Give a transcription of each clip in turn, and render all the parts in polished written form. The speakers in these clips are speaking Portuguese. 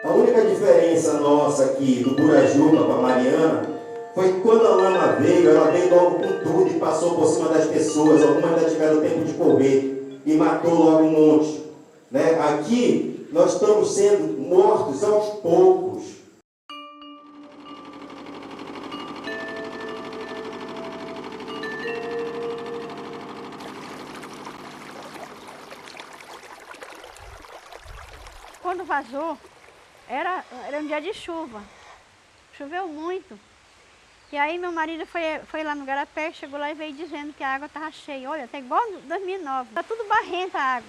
A única diferença nossa aqui do Burajuba para Mariana foi que quando a lama veio, ela veio logo com tudo e passou por cima das pessoas. Algumas ainda tiveram tempo de correr e matou logo um monte. Né? Aqui nós estamos sendo mortos aos poucos. Quando vazou, era um dia de chuva. Choveu muito. E aí meu marido foi lá no Garapé, chegou lá e veio dizendo que a água estava cheia. Olha, tá igual 2009. Tá tudo barrenta a água.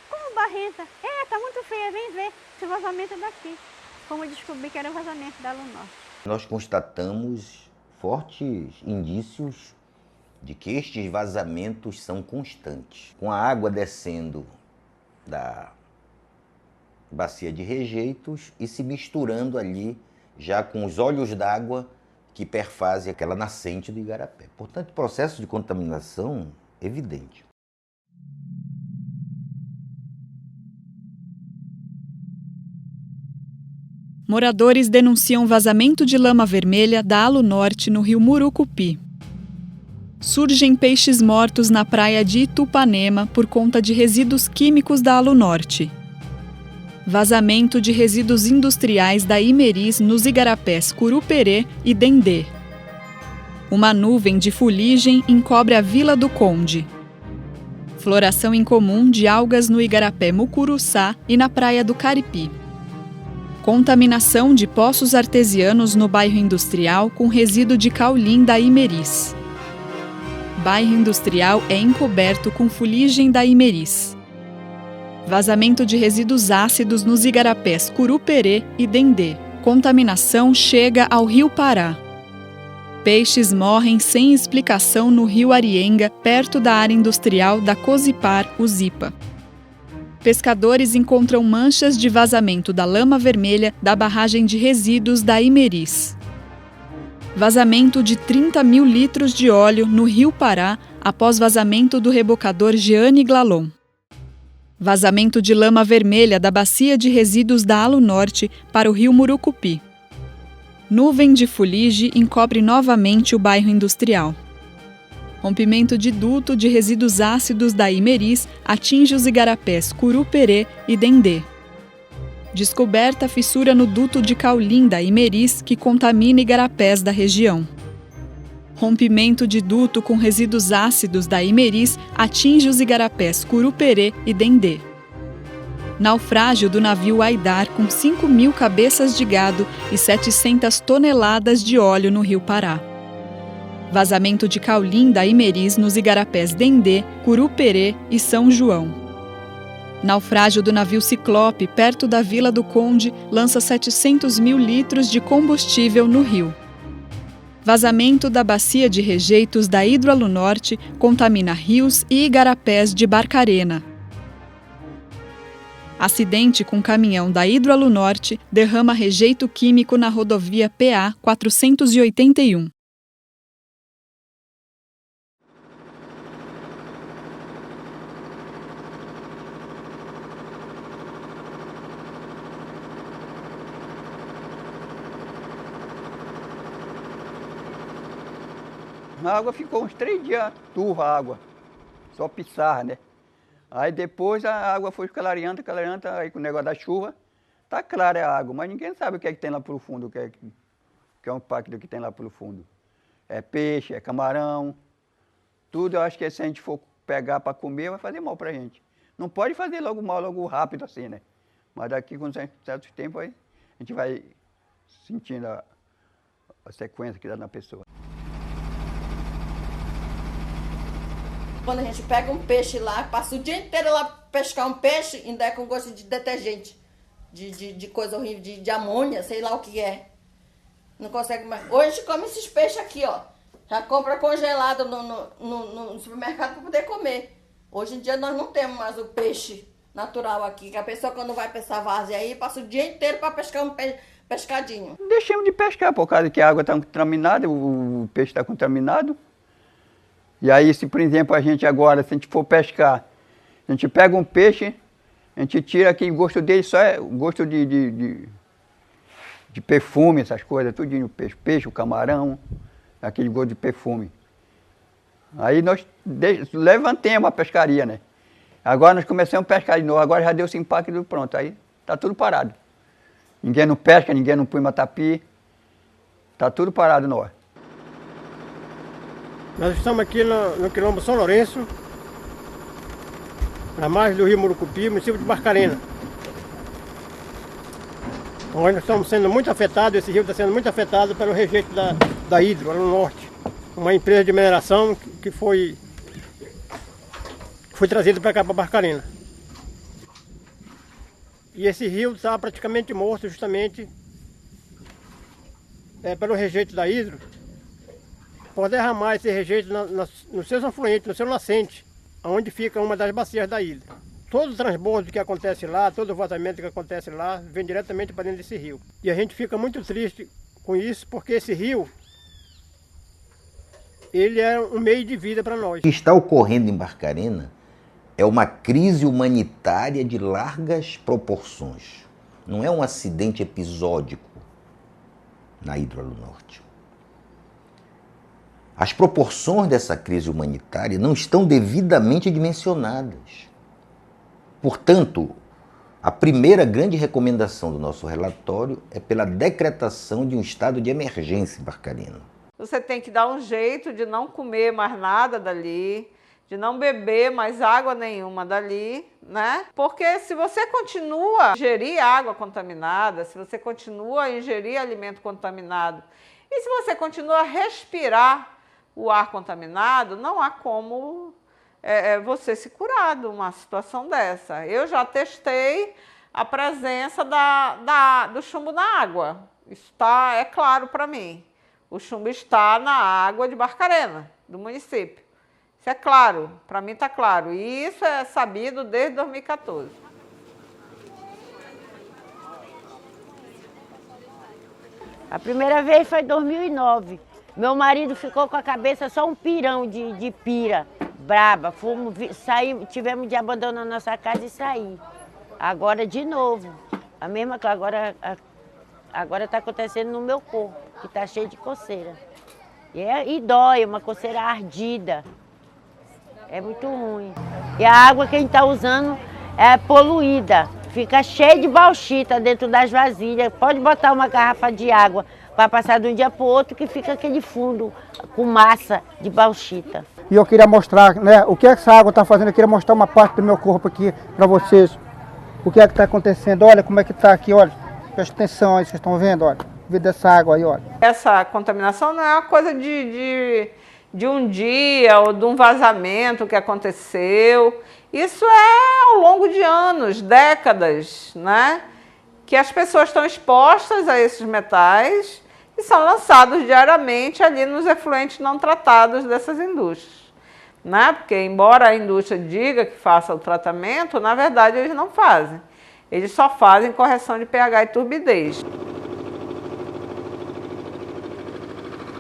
Como barrenta? Tá muito feia, vem ver. Esse vazamento é daqui. Como eu descobri que era o vazamento da Alunorte. Nós constatamos fortes indícios de que estes vazamentos são constantes. Com a água descendo da bacia de rejeitos e se misturando ali já com os olhos d'água que perfazem aquela nascente do Igarapé. Portanto, processo de contaminação evidente. Moradores denunciam vazamento de lama vermelha da Alunorte no rio Murucupi. Surgem peixes mortos na praia de Itupanema por conta de resíduos químicos da Alunorte. Vazamento de resíduos industriais da Imeris nos igarapés Curuperê e Dendê. Uma nuvem de fuligem encobre a Vila do Conde. Floração incomum de algas no igarapé Mucuruçá e na praia do Caripi. Contaminação de poços artesianos no bairro industrial com resíduo de caulim da Imeris. Bairro industrial é encoberto com fuligem da Imeris. Vazamento de resíduos ácidos nos igarapés Curuperê e Dendê. Contaminação chega ao rio Pará. Peixes morrem sem explicação no rio Arienga, perto da área industrial da Cosipar, Uzipa. Pescadores encontram manchas de vazamento da lama vermelha da barragem de resíduos da Imeris. Vazamento de 30 mil litros de óleo no rio Pará após vazamento do rebocador Jeane Glalon. Vazamento de lama vermelha da bacia de resíduos da Alunorte para o rio Murucupi. Nuvem de fuligem encobre novamente o bairro industrial. Rompimento de duto de resíduos ácidos da Imeris atinge os igarapés Curuperê e Dendê. Descoberta fissura no duto de caulim da Imeris que contamina igarapés da região. Rompimento de duto com resíduos ácidos da Imeris atinge os igarapés Curuperê e Dendê. Naufrágio do navio Aidar com 5.000 cabeças de gado e 700 toneladas de óleo no rio Pará. Vazamento de caulim da Imeris nos igarapés Dendê, Curuperê e São João. Naufrágio do navio Ciclope perto da Vila do Conde lança 700 mil litros de combustível no rio. Vazamento da bacia de rejeitos da Hidroalunorte contamina rios e igarapés de Barcarena. Acidente com caminhão da Hidroalunorte derrama rejeito químico na rodovia PA 481. A água ficou uns 3 dias turva a água, só pissarra, né? Aí depois a água foi clareando, aí com o negócio da chuva, tá clara a água, mas ninguém sabe o que é que tem lá pelo fundo, o que é um impacto que tem lá pelo fundo. É peixe, é camarão, tudo eu acho que se a gente for pegar para comer vai fazer mal pra gente. Não pode fazer logo mal, logo rápido assim, né? Mas daqui com certo tempo aí, a gente vai sentindo a sequência que dá na pessoa. Quando a gente pega um peixe lá, passa o dia inteiro lá pescar um peixe, ainda é com gosto de detergente, de coisa horrível, de amônia, sei lá o que é. Não consegue mais. Hoje a gente come esses peixes aqui, ó. Já compra congelado no supermercado para poder comer. Hoje em dia nós não temos mais o peixe natural aqui, que a pessoa quando vai para essa várzea aí, passa o dia inteiro para pescar um pescadinho. Deixamos de pescar por causa que a água está contaminada, o peixe está contaminado. E aí, se por exemplo a gente agora, se a gente for pescar, a gente pega um peixe, a gente tira aquele gosto dele, só é o gosto de de perfume, essas coisas, tudinho, peixe, o camarão, aquele gosto de perfume. Aí nós levantemos a pescaria, né? Agora nós começamos a pescar de novo, agora já deu esse impacto e pronto, aí tá tudo parado. Ninguém não pesca, ninguém não põe matapi, tá tudo parado nós. Nós estamos aqui no quilombo São Lourenço, na margem do rio Murucupi, município de Barcarena. Onde nós estamos sendo muito afetados, esse rio está sendo muito afetado pelo rejeito da Hidro, lá no norte. Uma empresa de mineração que foi trazida para cá, para Barcarena. E esse rio está praticamente morto justamente pelo rejeito da Hidro, por derramar esse rejeito nos seus afluentes, no seu nascente, onde fica uma das bacias da ilha. Todo o transbordo que acontece lá, todo o vazamento que acontece lá, vem diretamente para dentro desse rio. E a gente fica muito triste com isso, porque esse rio, ele é um meio de vida para nós. O que está ocorrendo em Barcarena é uma crise humanitária de largas proporções. Não é um acidente episódico na Hidroalunorte. As proporções dessa crise humanitária não estão devidamente dimensionadas. Portanto, a primeira grande recomendação do nosso relatório é pela decretação de um estado de emergência em Barcarena. Você tem que dar um jeito de não comer mais nada dali, de não beber mais água nenhuma dali, né? Porque se você continua a ingerir água contaminada, se você continua a ingerir alimento contaminado e se você continua a respirar o ar contaminado, não há como você se curar de uma situação dessa. Eu já testei a presença do chumbo na água. Isso é claro para mim. O chumbo está na água de Barcarena, do município. Isso é claro, para mim está claro. E isso é sabido desde 2014. A primeira vez foi em 2009. Meu marido ficou com a cabeça só um pirão de pira, braba. Tivemos de abandonar nossa casa e sair. Agora de novo. A mesma coisa, agora está acontecendo no meu corpo, que está cheio de coceira. E dói, uma coceira ardida. É muito ruim. E a água que a gente está usando é poluída. Fica cheia de bauxita dentro das vasilhas. Pode botar uma garrafa de água para passar de um dia para o outro, que fica aquele fundo com massa de bauxita. E eu queria mostrar, né, o que essa água está fazendo. Eu queria mostrar uma parte do meu corpo aqui para vocês. O que é que está acontecendo? Olha como é que está aqui, olha. Presta atenção aí, vocês estão vendo, olha. Vê dessa água aí, olha. Essa contaminação não é uma coisa de um dia ou de um vazamento que aconteceu. Isso é ao longo de anos, décadas, né? Que as pessoas estão expostas a esses metais e são lançados diariamente ali nos efluentes não tratados dessas indústrias, né? Porque embora a indústria diga que faça o tratamento, na verdade eles não fazem. Eles só fazem correção de pH e turbidez.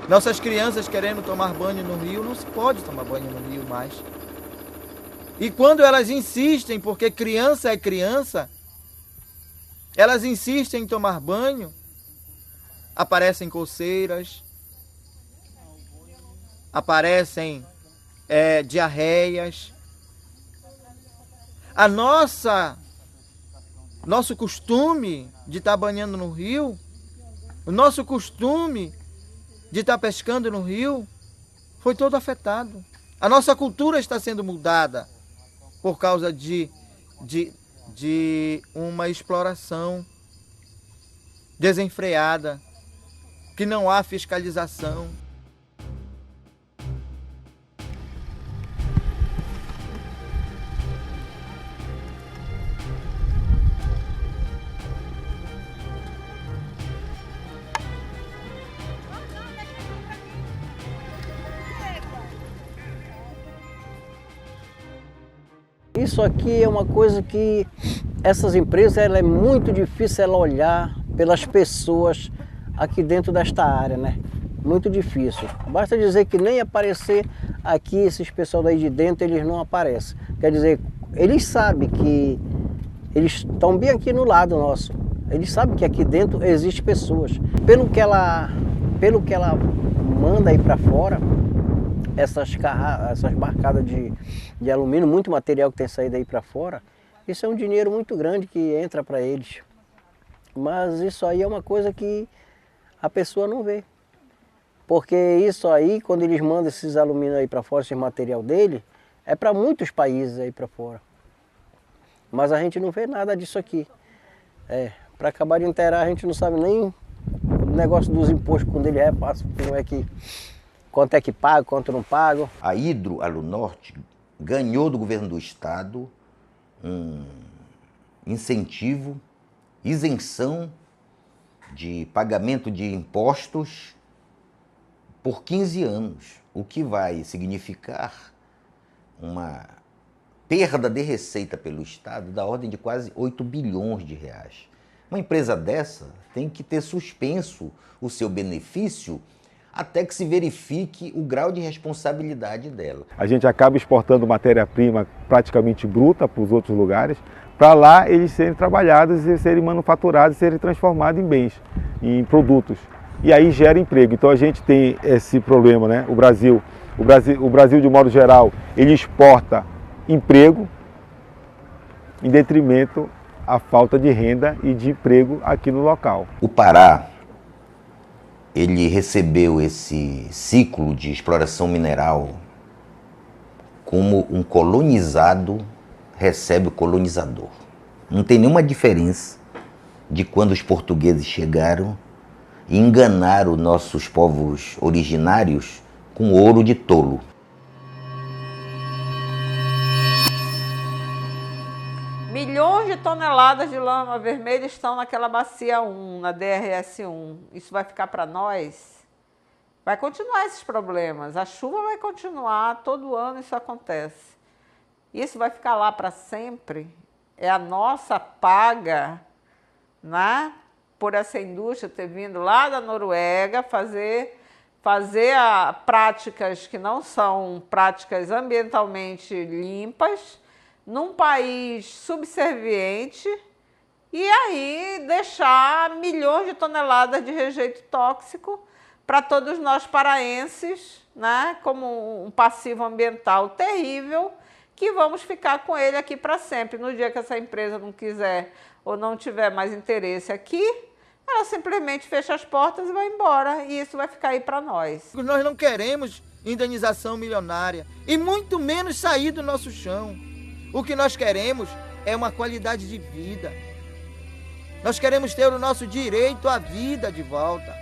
Nossas crianças querendo tomar banho no rio, não se pode tomar banho no rio mais. E quando elas insistem, porque criança é criança, elas insistem em tomar banho, aparecem coceiras, aparecem diarreias. Nosso costume de estar banhando no rio, o nosso costume de estar pescando no rio, foi todo afetado. A nossa cultura está sendo mudada por causa de uma exploração desenfreada, que não há fiscalização. Isso aqui é uma coisa que essas empresas, é muito difícil ela olhar pelas pessoas aqui dentro desta área, né? Muito difícil. Basta dizer que nem aparecer aqui, esses pessoal daí de dentro, eles não aparecem. Quer dizer, eles sabem que eles estão bem aqui no lado nosso. Eles sabem que aqui dentro existem pessoas. Pelo que ela manda aí para fora, essas barcadas de alumínio, muito material que tem saído aí para fora, isso é um dinheiro muito grande que entra para eles. Mas isso aí é uma coisa que a pessoa não vê. Porque isso aí, quando eles mandam esses alumínios aí para fora, esse material dele, é para muitos países aí para fora. Mas a gente não vê nada disso aqui. Para acabar de inteirar, a gente não sabe nem o negócio dos impostos, quando ele repassa, quanto é que paga, quanto não paga. A Hidro-Alunorte ganhou do governo do estado um incentivo, isenção de pagamento de impostos por 15 anos, o que vai significar uma perda de receita pelo Estado da ordem de quase 8 bilhões de reais. Uma empresa dessa tem que ter suspenso o seu benefício até que se verifique o grau de responsabilidade dela. A gente acaba exportando matéria-prima praticamente bruta para os outros lugares, para lá eles serem trabalhados e serem manufaturados e serem transformados em bens, em produtos. E aí gera emprego. Então a gente tem esse problema, né? O Brasil, de modo geral, ele exporta emprego em detrimento à falta de renda e de emprego aqui no local. O Pará, ele recebeu esse ciclo de exploração mineral como um colonizado recebe o colonizador. Não tem nenhuma diferença de quando os portugueses chegaram e enganaram nossos povos originários com ouro de tolo. Milhões de toneladas de lama vermelha estão naquela bacia 1, na DRS1. Isso vai ficar para nós? Vai continuar esses problemas. A chuva vai continuar, todo ano isso acontece. Isso vai ficar lá para sempre. É a nossa paga, né? Por essa indústria ter vindo lá da Noruega fazer práticas que não são práticas ambientalmente limpas, num país subserviente, e aí deixar milhões de toneladas de rejeito tóxico para todos nós paraenses, né, como um passivo ambiental terrível, que vamos ficar com ele aqui para sempre. No dia que essa empresa não quiser ou não tiver mais interesse aqui, ela simplesmente fecha as portas e vai embora, e isso vai ficar aí para nós. Nós não queremos indenização milionária, e muito menos sair do nosso chão. O que nós queremos é uma qualidade de vida. Nós queremos ter o nosso direito à vida de volta.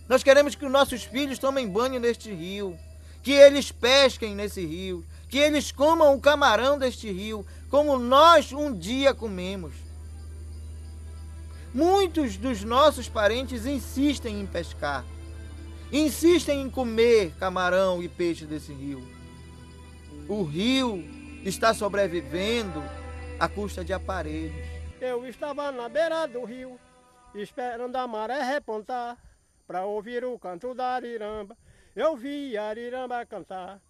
Nós queremos que os nossos filhos tomem banho neste rio, que eles pesquem nesse rio, que eles comam o camarão deste rio, como nós um dia comemos. Muitos dos nossos parentes insistem em pescar, insistem em comer camarão e peixe desse rio. O rio está sobrevivendo à custa de aparelhos. Eu estava na beira do rio, esperando a maré repontar, para ouvir o canto da ariramba. Eu vi a ariramba cantar.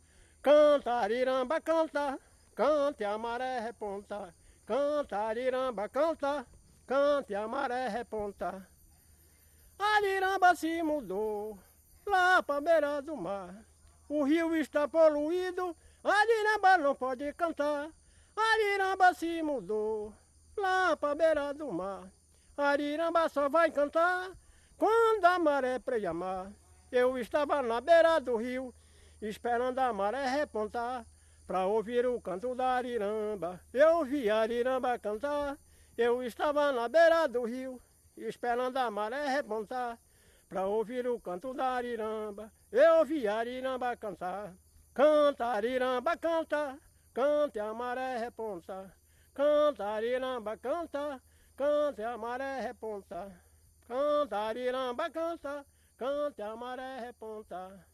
Canta, ariramba, canta, cante a maré repontar. Canta, ariramba, canta, cante a maré repontar. A ariramba se mudou lá para a beira do mar. O rio está poluído, a ariramba não pode cantar. A ariramba se mudou lá para a beira do mar. A ariramba só vai cantar quando a maré prejamar. Eu estava na beira do rio, esperando a maré repontar, para ouvir o canto da ariramba. Eu vi a ariramba cantar. Eu estava na beira do rio, esperando a maré repontar, para ouvir o canto da ariramba. Eu vi a ariramba cantar. Canta, ariramba, canta, cante a maré reponta. Canta, ariramba, canta, cante a maré reponta. Canta, ariramba, canta, cante a maré reponta.